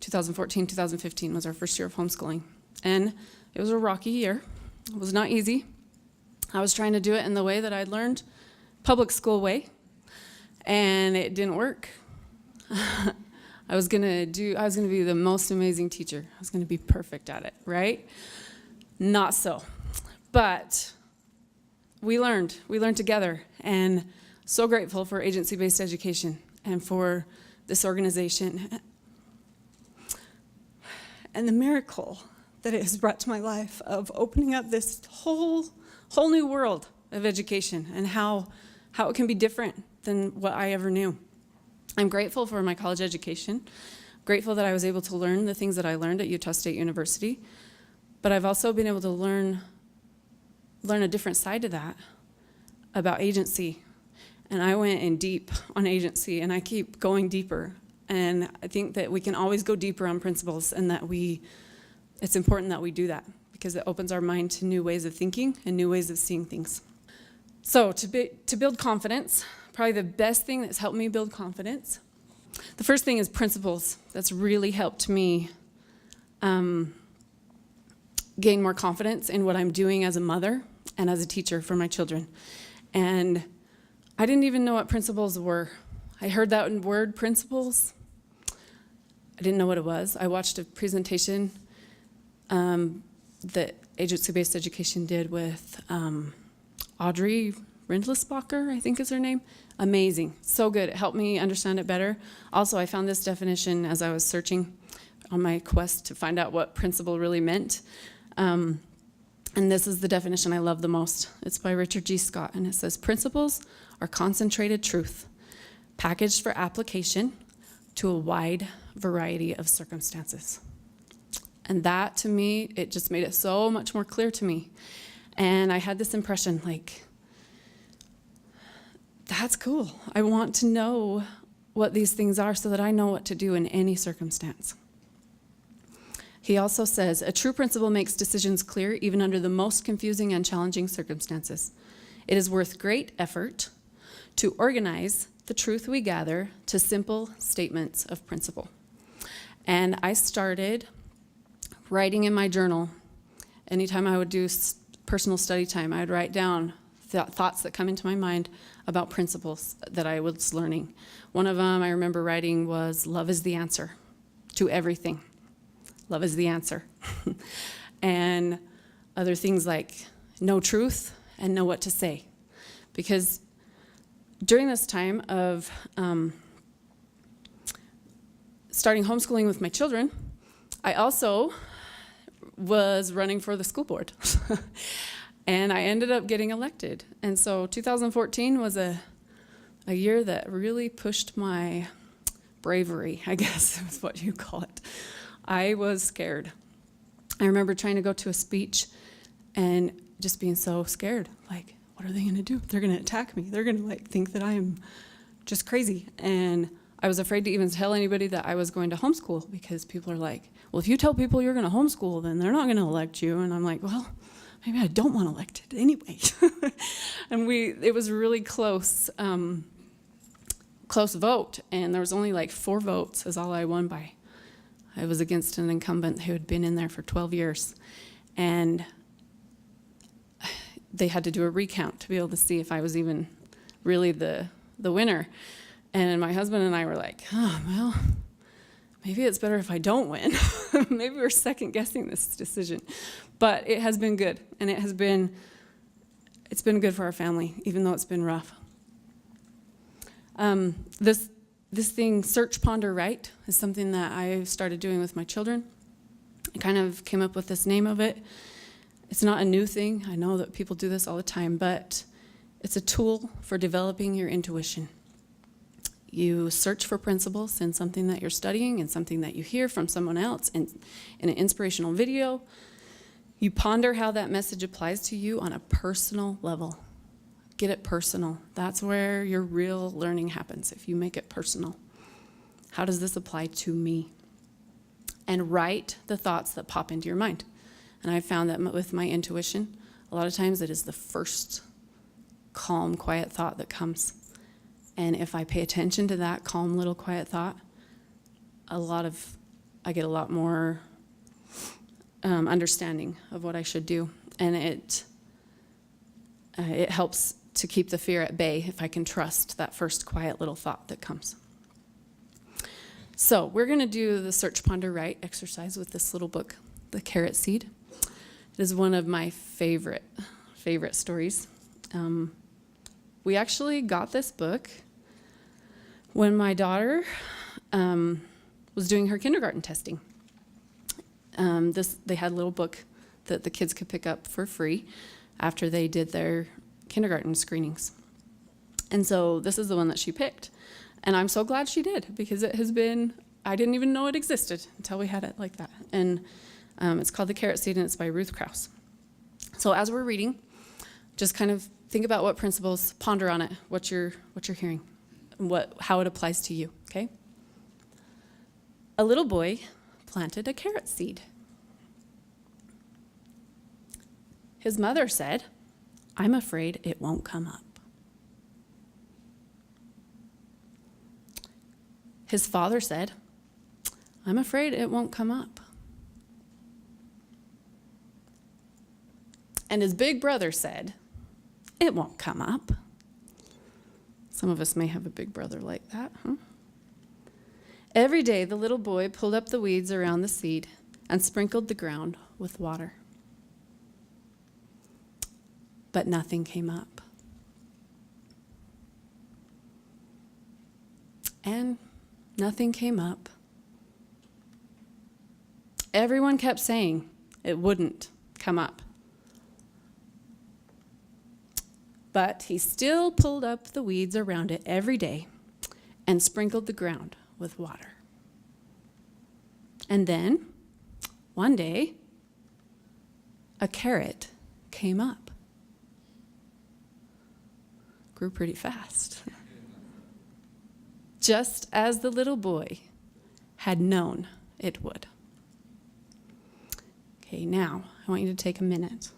2014, 2015 was our first year of homeschooling. And it was a rocky year. It was not easy. I was trying to do it in the way that I'd learned, public school way, and it didn't work. I was gonna be the most amazing teacher. I was gonna be perfect at it, right? Not so. But we learned together, and so grateful for agency-based education and for this organization and the miracle that it has brought to my life of opening up this whole new world of education and how it can be different than what I ever knew. I'm grateful for my college education, grateful that I was able to learn the things that I learned at Utah State University, but I've also been able to learn a different side to that about agency. And I went in deep on agency, and I keep going deeper. And I think that we can always go deeper on principles, and that it's important that we do that because it opens our mind to new ways of thinking and new ways of seeing things. So to build confidence, probably the best thing that's helped me build confidence, the first thing is principles. That's really helped me gain more confidence in what I'm doing as a mother and as a teacher for my children. And I didn't even know what principles were. I heard that word, principles. I didn't know what it was. I watched a presentation that agency-based education did with Audrey Rindlisbacher, I think is her name. Amazing, so good. It helped me understand it better. Also, I found this definition as I was searching on my quest to find out what principle really meant. And this is the definition I love the most. It's by Richard G. Scott, and it says, principles are concentrated truth, packaged for application to a wide variety of circumstances. And that, to me, it just made it so much more clear to me. And I had this impression, like, that's cool. I want to know what these things are so that I know what to do in any circumstance. He also says, a true principle makes decisions clear even under the most confusing and challenging circumstances. It is worth great effort to organize the truth we gather to simple statements of principle. And I started writing in my journal. Anytime I would do personal study time, I would write down thoughts that come into my mind about principles that I was learning. One of them I remember writing was, love is the answer to everything. Love is the answer. And other things like know truth and know what to say. Because during this time of starting homeschooling with my children, I also was running for the school board. And I ended up getting elected. And so 2014 was a year that really pushed my bravery, I guess is what you call it. I was scared. I remember trying to go to a speech and just being so scared. Like, what are they going to do? They're going to attack me. They're going to think that I am just crazy. And I was afraid to even tell anybody that I was going to homeschool because people are like, well, if you tell people you're going to homeschool, then they're not going to elect you. And I'm like, well, maybe I don't want elected anyway. And it was a really close vote. And there was only like 4 votes is all I won by. I was against an incumbent who had been in there for 12 years. And they had to do a recount to be able to see if I was even really the winner. And my husband and I were like, oh, well, maybe it's better if I don't win. Maybe we're second guessing this decision. But it has been good. And it's been good for our family, even though it's been rough. This thing, search, ponder, write, is something that I started doing with my children. I kind of came up with this name of it. It's not a new thing. I know that people do this all the time, but it's a tool for developing your intuition. You search for principles in something that you're studying and something that you hear from someone else in an inspirational video. You ponder how that message applies to you on a personal level. Get it personal. That's where your real learning happens, if you make it personal. How does this apply to me? And write the thoughts that pop into your mind. And I've found that with my intuition, a lot of times it is the first calm, quiet thought that comes. And if I pay attention to that calm, little, quiet thought, a lot of I get a lot more understanding of what I should do. And it helps to keep the fear at bay if I can trust that first quiet little thought that comes. So we're going to do the search, ponder, write exercise with this little book, The Carrot Seed. It is one of my favorite stories. We actually got this book when my daughter was doing her kindergarten testing. They had a little book that the kids could pick up for free after they did their kindergarten screenings. And so this is the one that she picked. And I'm so glad she did, because it has been, I didn't even know it existed until we had it like that. And it's called The Carrot Seed, and it's by Ruth Krauss. So as we're reading, just kind of think about what principles, ponder on it, what you're hearing, and how it applies to you, okay? A little boy planted a carrot seed. His mother said, "I'm afraid it won't come up." His father said, "I'm afraid it won't come up." And his big brother said, "It won't come up." Some of us may have a big brother like that, huh? Every day, the little boy pulled up the weeds around the seed and sprinkled the ground with water. But nothing came up. And nothing came up. Everyone kept saying it wouldn't come up. But he still pulled up the weeds around it every day and sprinkled the ground with water. And then, one day, a carrot came up. Grew pretty fast. Just as the little boy had known it would. Okay, now I want you to take a minute,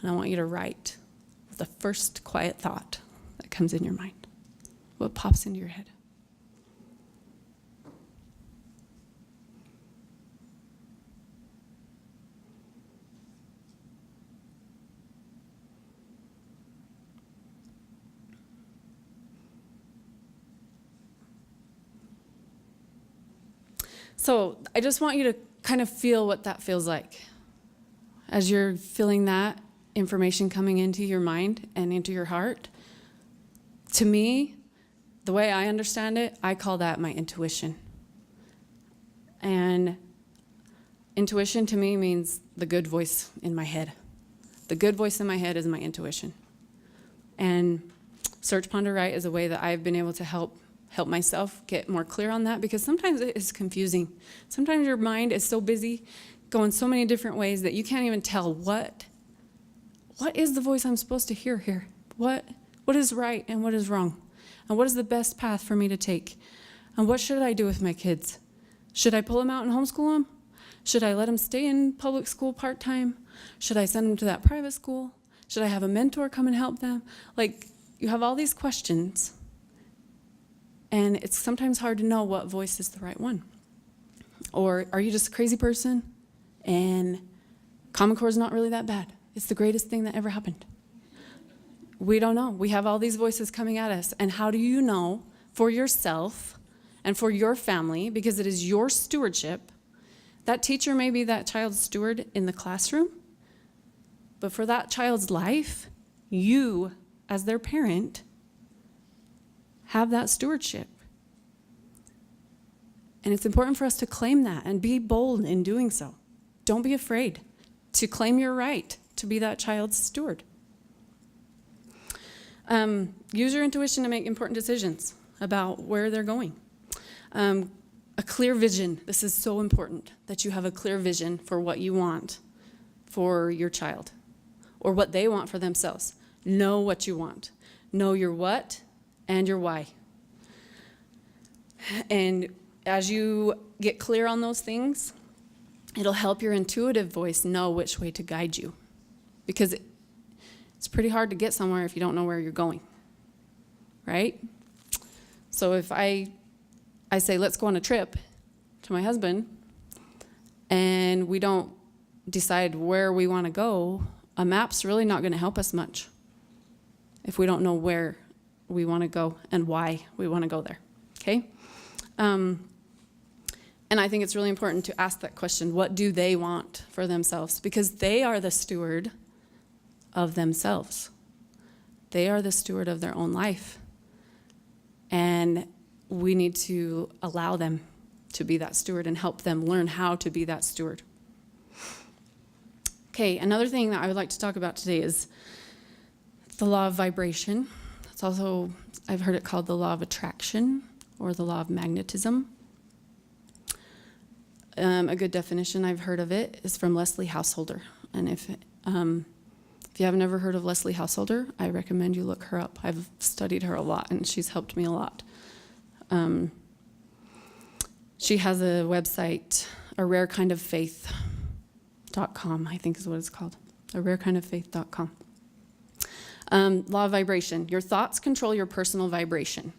and I want you to write the first quiet thought that comes in your mind. What pops into your head? So I just want you to kind of feel what that feels like. As you're feeling that information coming into your mind and into your heart, to me, the way I understand it, I call that my intuition. And intuition to me means the good voice in my head. The good voice in my head is my intuition. And search, ponder, write is a way that I've been able to help myself get more clear on that, because sometimes it is confusing. Sometimes your mind is so busy going so many different ways that you can't even tell what is the voice I'm supposed to hear here? What is right and what is wrong? And what is the best path for me to take? And what should I do with my kids? Should I pull them out and homeschool them? Should I let them stay in public school part-time? Should I send them to that private school? Should I have a mentor come and help them? Like, you have all these questions, and it's sometimes hard to know what voice is the right one. Or are you just a crazy person and Common Core is not really that bad? It's the greatest thing that ever happened. We don't know. We have all these voices coming at us. And how do you know for yourself and for your family, because it is your stewardship? That teacher may be that child's steward in the classroom, but for that child's life, you, as their parent, have that stewardship. And it's important for us to claim that and be bold in doing so. Don't be afraid to claim your right to be that child's steward. Use your intuition to make important decisions about where they're going. A clear vision. This is so important, that you have a clear vision for what you want for your child or what they want for themselves. Know what you want. Know your what and your why. And as you get clear on those things, it'll help your intuitive voice know which way to guide you. Because it's pretty hard to get somewhere if you don't know where you're going, right? So if I say, let's go on a trip to my husband and we don't decide where we want to go, a map's really not going to help us much if we don't know where we want to go and why we want to go there. Okay? And I think it's really important to ask that question, what do they want for themselves? Because they are the steward of themselves. They are the steward of their own life. And we need to allow them to be that steward and help them learn how to be that steward. Okay, another thing that I would like to talk about today is the law of vibration. It's also, I've heard it called the law of attraction or the law of magnetism. A good definition I've heard of it is from Leslie Householder. And if you haven't ever heard of Leslie Householder, I recommend you look her up. I've studied her a lot, and she's helped me a lot. She has a website, ararekindoffaith.com, I think is what it's called. ararekindoffaith.com. Law of vibration. Your thoughts control your personal vibration.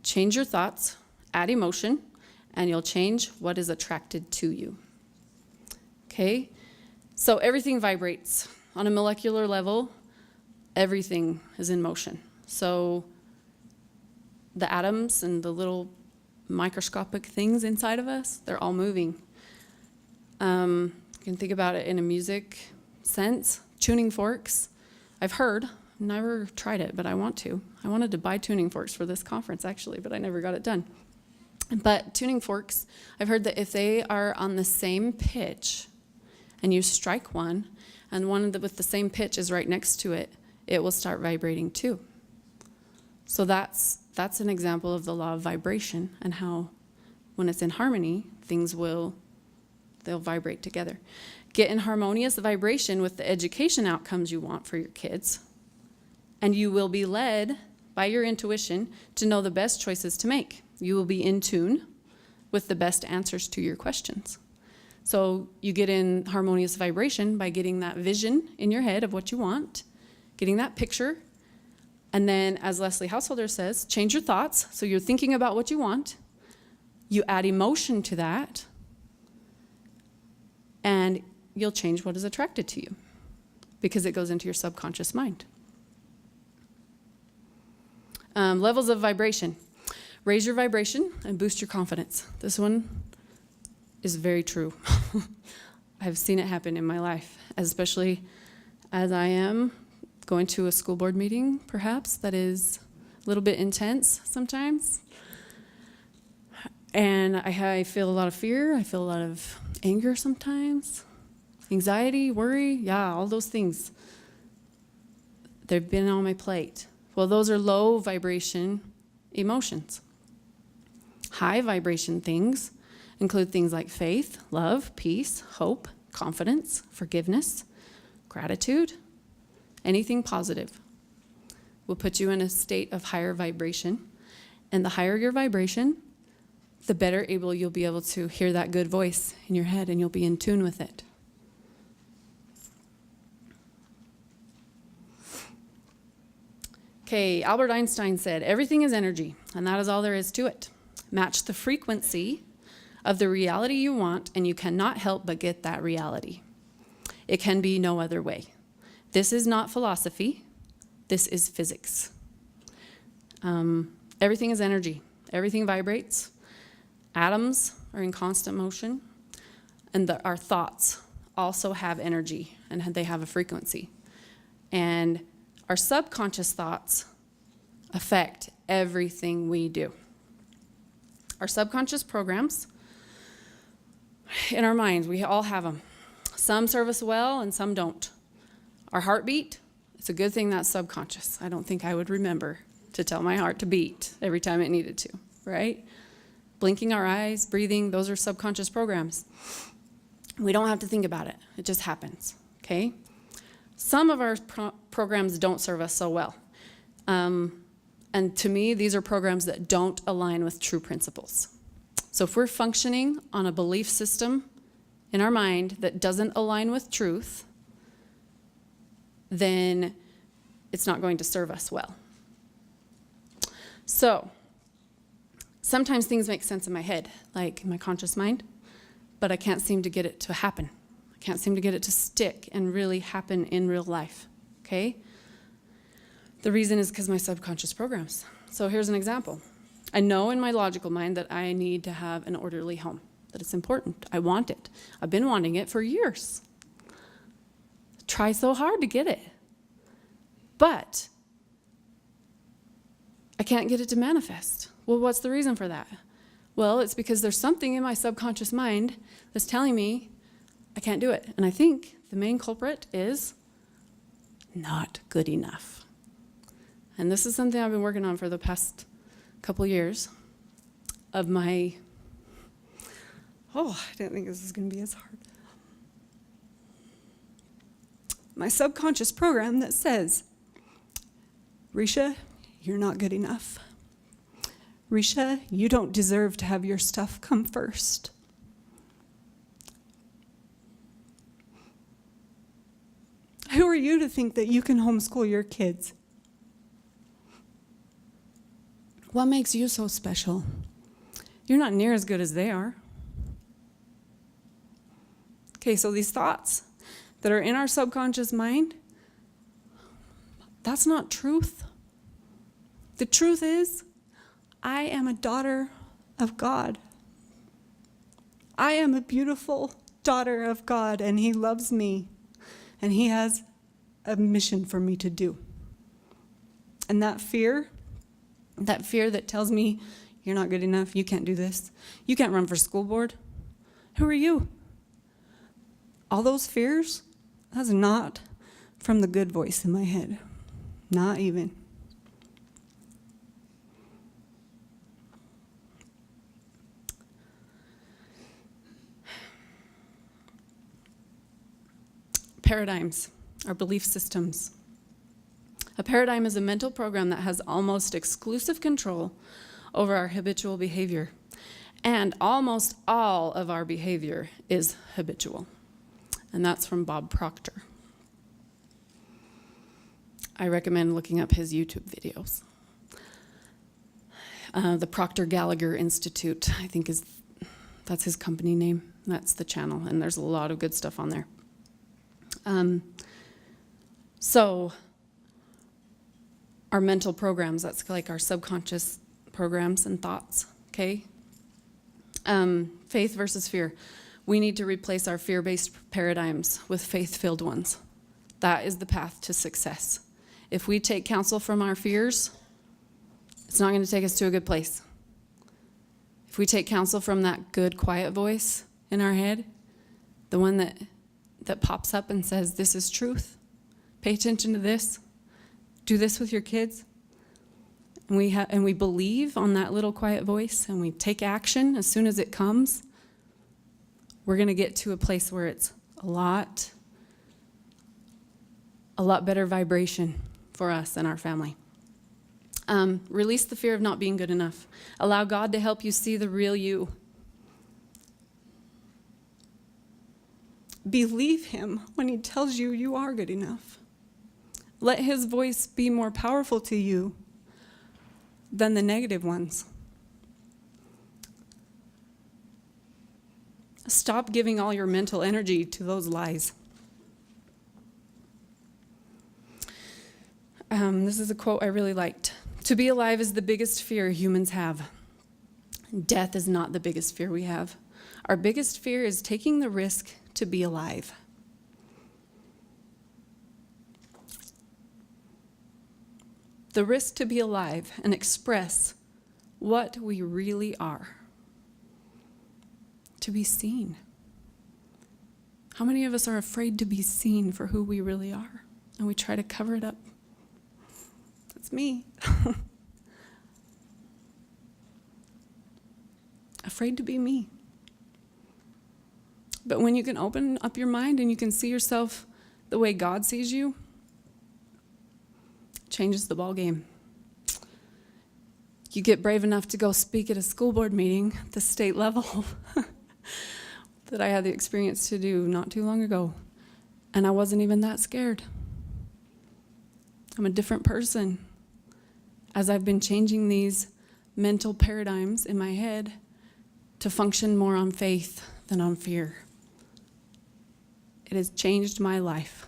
Change your thoughts, add emotion, and you'll change what is attracted to you. Okay? So everything vibrates. On a molecular level, everything is in motion. So the atoms and the little microscopic things inside of us, they're all moving. You can think about it in a music sense. Tuning forks. I've heard, never tried it, but I want to. I wanted to buy tuning forks for this conference, actually, but I never got it done. But tuning forks, I've heard that if they are on the same pitch and you strike one, and one with the same pitch is right next to it, it will start vibrating too. So that's an example of the law of vibration and how when it's in harmony, they'll vibrate together. Get in harmonious vibration with the education outcomes you want for your kids, and you will be led by your intuition to know the best choices to make. You will be in tune with the best answers to your questions. So you get in harmonious vibration by getting that vision in your head of what you want, getting that picture, and then, as Leslie Householder says, change your thoughts. So you're thinking about what you want. You add emotion to that, and you'll change what is attracted to you because it goes into your subconscious mind. Levels of vibration. Raise your vibration and boost your confidence. This one is very true. I've seen it happen in my life, especially as I am going to a school board meeting, perhaps, that is a little bit intense sometimes. And I feel a lot of fear. I feel a lot of anger sometimes, anxiety, worry, yeah, all those things. They've been on my plate. Well, those are low vibration emotions. High vibration things include things like faith, love, peace, hope, confidence, forgiveness, gratitude, anything positive will put you in a state of higher vibration. And the higher your vibration, the better able you'll be able to hear that good voice in your head, and you'll be in tune with it. Okay, Albert Einstein said, everything is energy, and that is all there is to it. Match the frequency of the reality you want, and you cannot help but get that reality. It can be no other way. This is not philosophy. This is physics. Everything is energy. Everything vibrates. Atoms are in constant motion, and our thoughts also have energy, and they have a frequency. And our subconscious thoughts affect everything we do. Our subconscious programs in our minds, we all have them. Some serve us well and some don't. Our heartbeat, it's a good thing that's subconscious. I don't think I would remember to tell my heart to beat every time it needed to, right? Blinking our eyes, breathing, those are subconscious programs. We don't have to think about it. It just happens, okay? Some of our programs don't serve us so well. And to me, these are programs that don't align with true principles. So if we're functioning on a belief system in our mind that doesn't align with truth, then it's not going to serve us well. So Sometimes things make sense in my head, like in my conscious mind, but I can't seem to get it to happen. I can't seem to get it to stick and really happen in real life, okay? The reason is because my subconscious programs. So here's an example. I know in my logical mind that I need to have an orderly home, that it's important. I want it. I've been wanting it for years. Try so hard to get it. But I can't get it to manifest. Well, what's the reason for that? Well, it's because there's something in my subconscious mind that's telling me I can't do it. And I think the main culprit is not good enough. And this is something I've been working on for the past couple years of my, I didn't think this was going to be as hard. My subconscious program that says, Resha, you're not good enough. Resha, you don't deserve to have your stuff come first. Who are you to think that you can homeschool your kids? What makes you so special? You're not near as good as they are. Okay, so these thoughts that are in our subconscious mind, that's not truth. The truth is, I am a daughter of God. I am a beautiful daughter of God, and He loves me, and He has a mission for me to do. And that fear that tells me, you're not good enough, you can't do this, you can't run for school board, who are you? All those fears, that's not from the good voice in my head. Not even. Paradigms, our belief systems. A paradigm is a mental program that has almost exclusive control over our habitual behavior. And almost all of our behavior is habitual. And that's from Bob Proctor. I recommend looking up his YouTube videos. The Proctor Gallagher Institute, I think that's his company name. That's the channel, and there's a lot of good stuff on there. So our mental programs, that's like our subconscious programs and thoughts, okay? Faith versus fear. We need to replace our fear-based paradigms with faith-filled ones. That is the path to success. If we take counsel from our fears, it's not going to take us to a good place. If we take counsel from that good, quiet voice in our head, the one that pops up and says, this is truth, pay attention to this, do this with your kids, and we believe on that little quiet voice, and we take action as soon as it comes, we're going to get to a place where it's a lot better vibration for us and our family. Release the fear of not being good enough. Allow God to help you see the real you. Believe Him when He tells you you are good enough. Let His voice be more powerful to you than the negative ones. Stop giving all your mental energy to those lies. This is a quote I really liked. To be alive is the biggest fear humans have. Death is not the biggest fear we have. Our biggest fear is taking the risk to be alive. The risk to be alive and express what we really are. To be seen. How many of us are afraid to be seen for who we really are? And we try to cover it up. That's me. Afraid to be me. But when you can open up your mind and you can see yourself the way God sees you, it changes the ball game. You get brave enough to go speak at a school board meeting at the state level that I had the experience to do not too long ago. And I wasn't even that scared. I'm a different person as I've been changing these mental paradigms in my head to function more on faith than on fear. It has changed my life.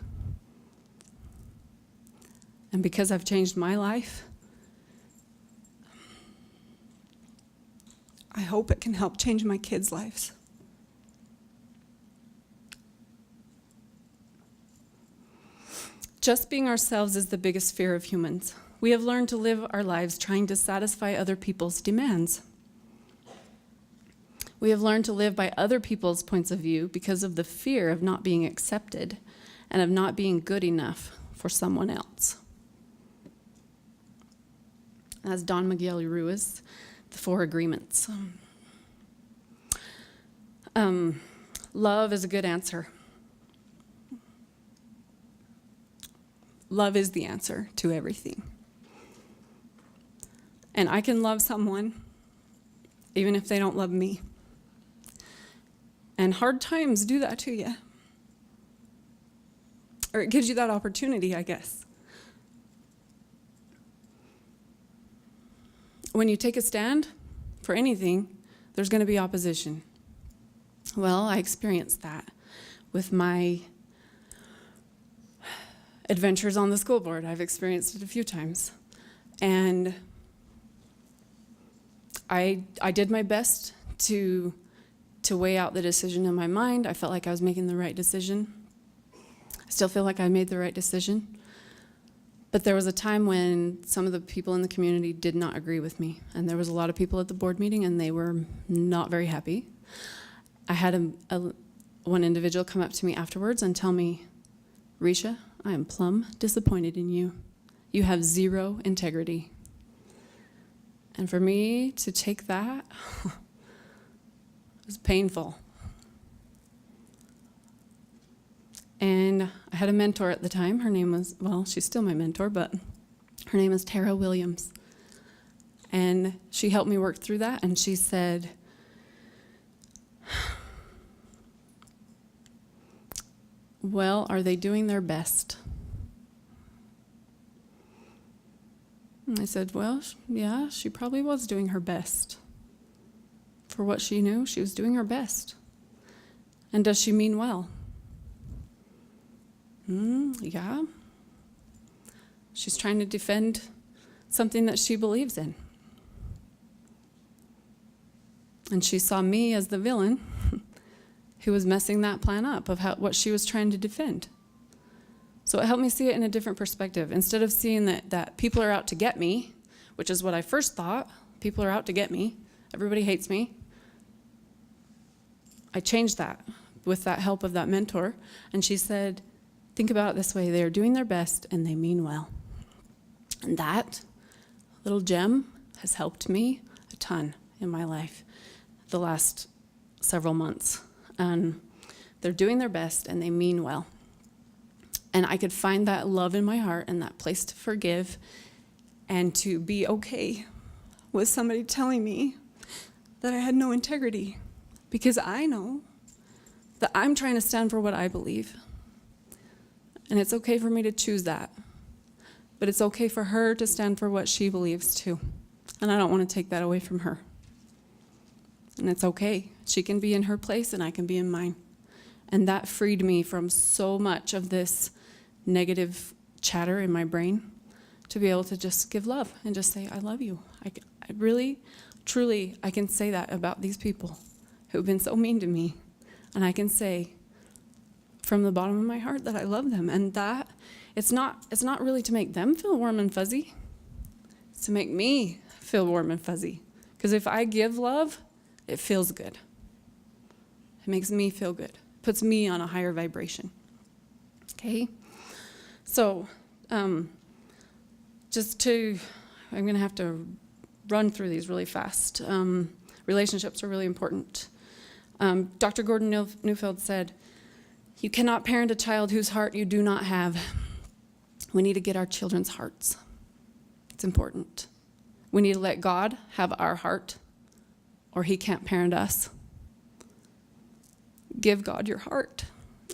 And because I've changed my life, I hope it can help change my kids' lives. Just being ourselves is the biggest fear of humans. We have learned to live our lives trying to satisfy other people's demands. We have learned to live by other people's points of view because of the fear of not being accepted and of not being good enough for someone else. As Don Miguel Ruiz, the 4 agreements. Love is a good answer. Love is the answer to everything. And I can love someone even if they don't love me. And hard times do that to you. Or it gives you that opportunity, I guess. When you take a stand for anything, there's going to be opposition. Well, I experienced that with my adventures on the school board. I've experienced it a few times. And I did my best to weigh out the decision in my mind. I felt like I was making the right decision. I still feel like I made the right decision. But there was a time when some of the people in the community did not agree with me. And there was a lot of people at the board meeting, and they were not very happy. I had one individual come up to me afterwards and tell me, Resha, I am plumb disappointed in you. You have zero integrity. And for me to take that, it was painful. And I had a mentor at the time. Her name was, well, she's still my mentor, but her name is Tara Williams. And she helped me work through that, and she said, well, are they doing their best? And I said, well, yeah, she probably was doing her best. For what she knew, she was doing her best. And does she mean well? Yeah. She's trying to defend something that she believes in. And she saw me as the villain who was messing that plan up of what she was trying to defend. So it helped me see it in a different perspective. Instead of seeing that people are out to get me, which is what I first thought, people are out to get me, everybody hates me, I changed that with that help of that mentor. And she said, think about it this way, they are doing their best and they mean well. And that little gem has helped me a ton in my life the last several months. They're doing their best and they mean well. And I could find that love in my heart and that place to forgive and to be okay with somebody telling me that I had no integrity, because I know that I'm trying to stand for what I believe. And it's okay for me to choose that. But it's okay for her to stand for what she believes too. And I don't want to take that away from her. And it's okay. She can be in her place and I can be in mine. And that freed me from so much of this negative chatter in my brain to be able to just give love and just say, I love you. I really, truly, I can say that about these people who've been so mean to me. And I can say from the bottom of my heart that I love them. And that, it's not really to make them feel warm and fuzzy. It's to make me feel warm and fuzzy. Because if I give love, it feels good. It makes me feel good. It puts me on a higher vibration. Okay? So, I'm going to have to run through these really fast. Relationships are really important. Dr. Gordon Neufeld said, you cannot parent a child whose heart you do not have. We need to get our children's hearts. It's important. We need to let God have our heart, or he can't parent us. Give God your heart,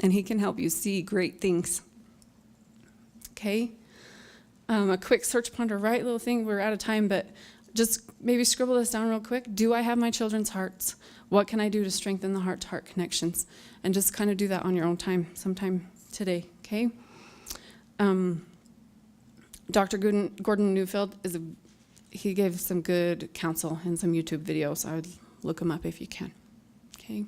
and he can help you see great things. Okay? A quick search ponder right little thing. We're out of time, but just maybe scribble this down real quick. Do I have my children's hearts? What can I do to strengthen the heart-to-heart connections? And just kind of do that on your own time sometime today, okay? Dr. Gordon Neufeld, he gave some good counsel in some YouTube videos. I would look them up if you can, okay?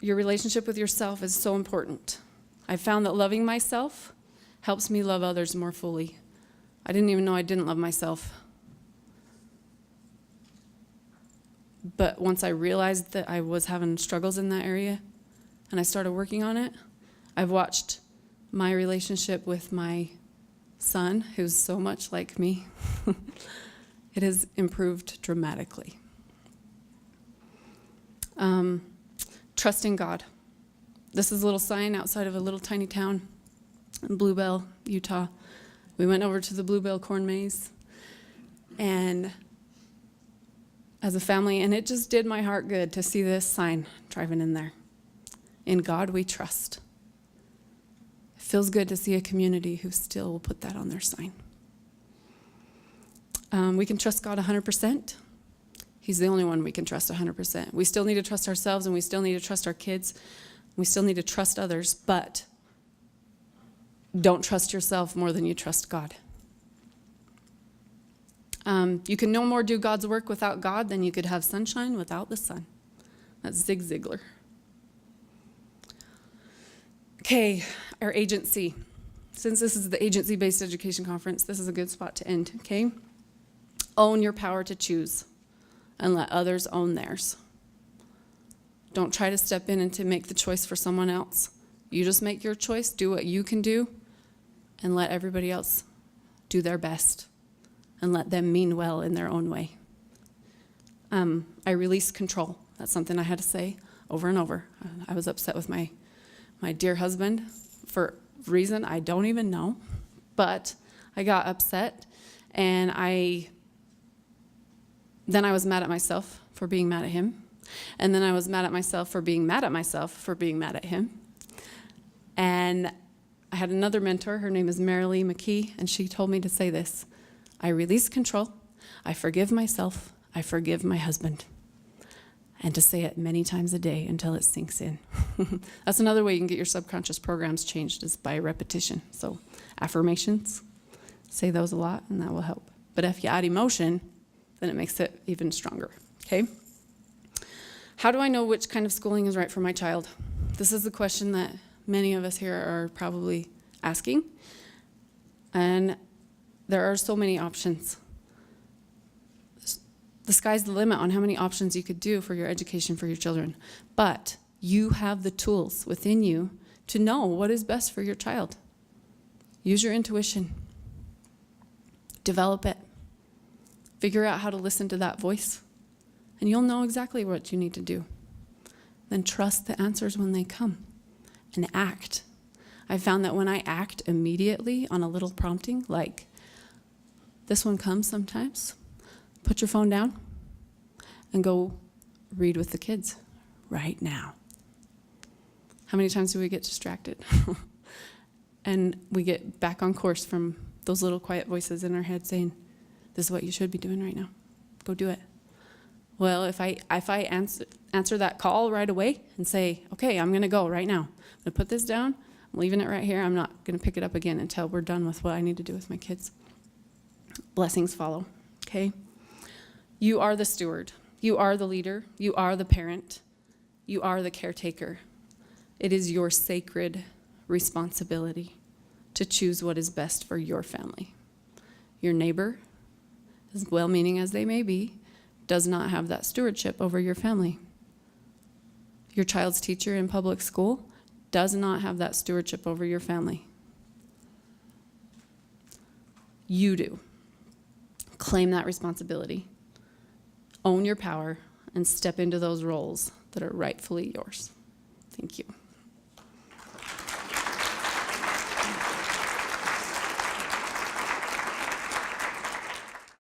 Your relationship with yourself is so important. I found that loving myself helps me love others more fully. I didn't even know I didn't love myself. But once I realized that I was having struggles in that area and I started working on it, I've watched my relationship with my son, who's so much like me, it has improved dramatically. Trusting God. This is a little sign outside of a little tiny town in Bluebell, Utah. We went over to the Bluebell corn maze and as a family, and it just did my heart good to see this sign driving in there. In God we trust. It feels good to see a community who still will put that on their sign. We can trust God 100%. He's the only one we can trust 100%. We still need to trust ourselves, and we still need to trust our kids. We still need to trust others, but don't trust yourself more than you trust God. You can no more do God's work without God than you could have sunshine without the sun. That's Zig Ziglar. Okay, our agency. Since this is the agency-based education conference, this is a good spot to end, okay? Own your power to choose and let others own theirs. Don't try to step in and to make the choice for someone else. You just make your choice, do what you can do, and let everybody else do their best and let them mean well in their own way. I release control. That's something I had to say over and over. I was upset with my dear husband for a reason I don't even know, but I got upset, and then I was mad at myself for being mad at him, and then I was mad at myself for being mad at myself for being mad at him. And I had another mentor, her name is Marilee McKee, and she told me to say this: I release control, I forgive myself, I forgive my husband. And to say it many times a day until it sinks in. That's another way you can get your subconscious programs changed, is by repetition. So affirmations, say those a lot, and that will help. But if you add emotion, then it makes it even stronger, okay? How do I know which kind of schooling is right for my child? This is the question that many of us here are probably asking. And there are so many options. The sky's the limit on how many options you could do for your education for your children. But you have the tools within you to know what is best for your child. Use your intuition. Develop it. Figure out how to listen to that voice, and you'll know exactly what you need to do. Then trust the answers when they come and act. I found that when I act immediately on a little prompting, like this one comes sometimes, put your phone down and go read with the kids right now. How many times do we get distracted? And we get back on course from those little quiet voices in our head saying, this is what you should be doing right now. Go do it. Well, if I answer that call right away and say, okay, I'm going to go right now. I'm going to put this down. I'm leaving it right here. I'm not going to pick it up again until we're done with what I need to do with my kids. Blessings follow, okay? You are the steward. You are the leader. You are the parent. You are the caretaker. It is your sacred responsibility to choose what is best for your family. Your neighbor, as well-meaning as they may be, does not have that stewardship over your family. Your child's teacher in public school does not have that stewardship over your family. You do. Claim that responsibility. Own your power and step into those roles that are rightfully yours. Thank you.